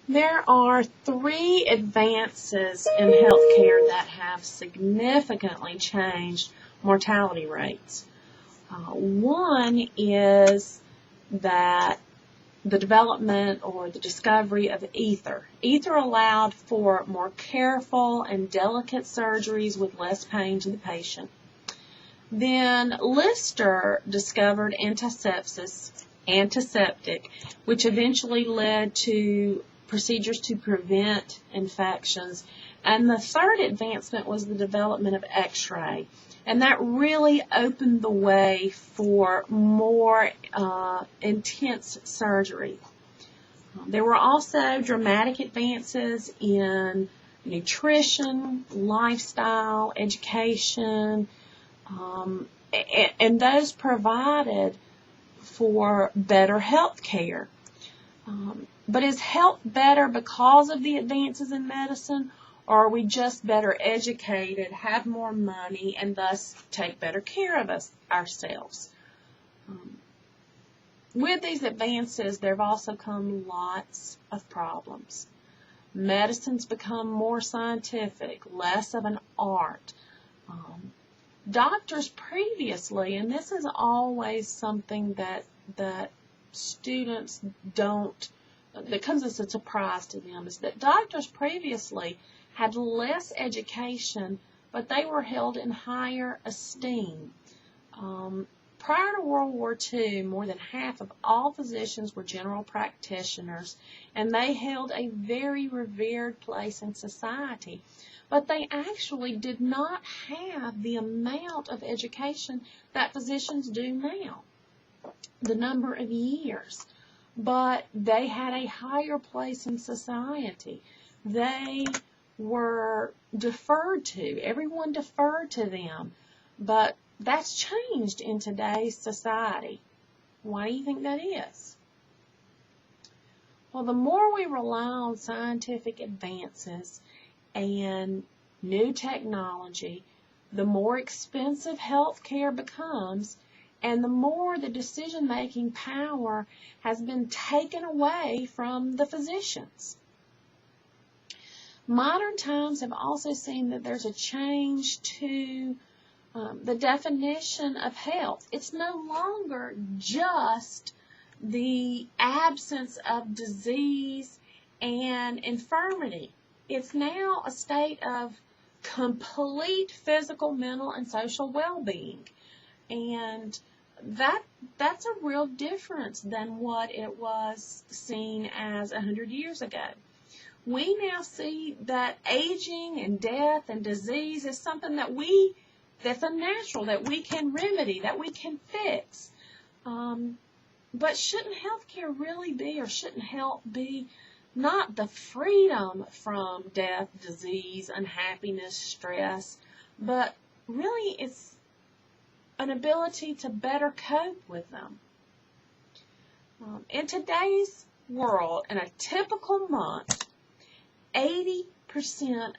There are three advances in healthcare that have significantly changed mortality rates. One is that the development or the discovery of ether. Ether allowed for more careful and delicate surgeries with less pain to the patient. Then Lister discovered antiseptic, which eventually led to procedures to prevent infections. And the third advancement was the development of X-ray. And that really opened the way for more intense surgery. There were also dramatic advances in nutrition, lifestyle, education, and those provided for better health care. But is health better because of the advances in medicine, or are we just better educated, have more money, and thus take better care of ourselves? With these advances, there have also come lots of problems. Medicine's become more scientific, less of an art. Doctors previously, and this is always something that students don't, that comes as a surprise to them, is that doctors previously had less education, but they were held in higher esteem. Prior to World War II, more than half of all physicians were general practitioners, and they held a very revered place in society. But they actually did not have the amount of education that physicians do now, the number of years. But they had a higher place in society. They were deferred to. Everyone deferred to them. But that's changed in today's society. Why do you think that is? Well, the more we rely on scientific advances and new technology, the more expensive health care becomes, and the more the decision-making power has been taken away from the physicians. Modern times have also seen that there's a change to the definition of health. It's no longer just the absence of disease and infirmity. It's now a state of complete physical, mental, and social well-being. And that's a real difference than what it was seen as 100 years ago. We now see that aging and death and disease is something that's unnatural, that we can remedy, that we can fix. But shouldn't healthcare really be, or shouldn't health be, not the freedom from death, disease, unhappiness, stress, but really it's an ability to better cope with them. In today's world, in a typical month, 80%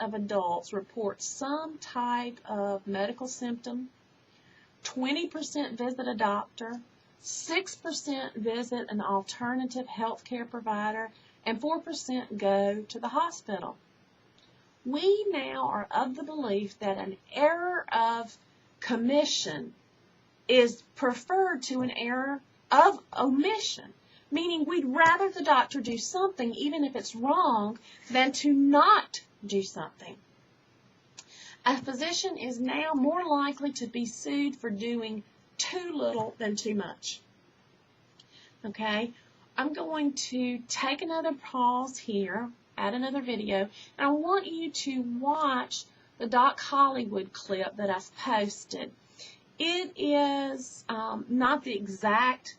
of adults report some type of medical symptom, 20% visit a doctor, 6% visit an alternative health care provider, and 4% go to the hospital. We now are of the belief that an error of commission is preferred to an error of omission, meaning we'd rather the doctor do something, even if it's wrong, than to not do something. A physician is now more likely to be sued for doing too little than too much. Okay? I'm going to take another pause here, add another video, and I want you to watch the Doc Hollywood clip that I've posted. It is not the exact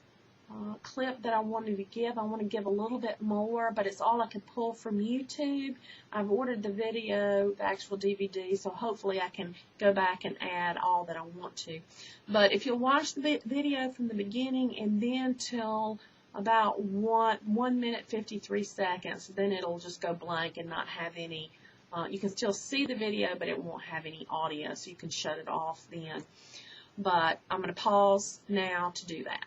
clip that I wanted to give. I want to give a little bit more, but it's all I could pull from YouTube. I've ordered the video, the actual DVD, so hopefully I can go back and add all that I want to. But if you'll watch the video from the beginning and then till about 1 minute 53 seconds, then it'll just go blank and not have any, you can still see the video, but it won't have any audio, so you can shut it off then. But I'm going to pause now to do that.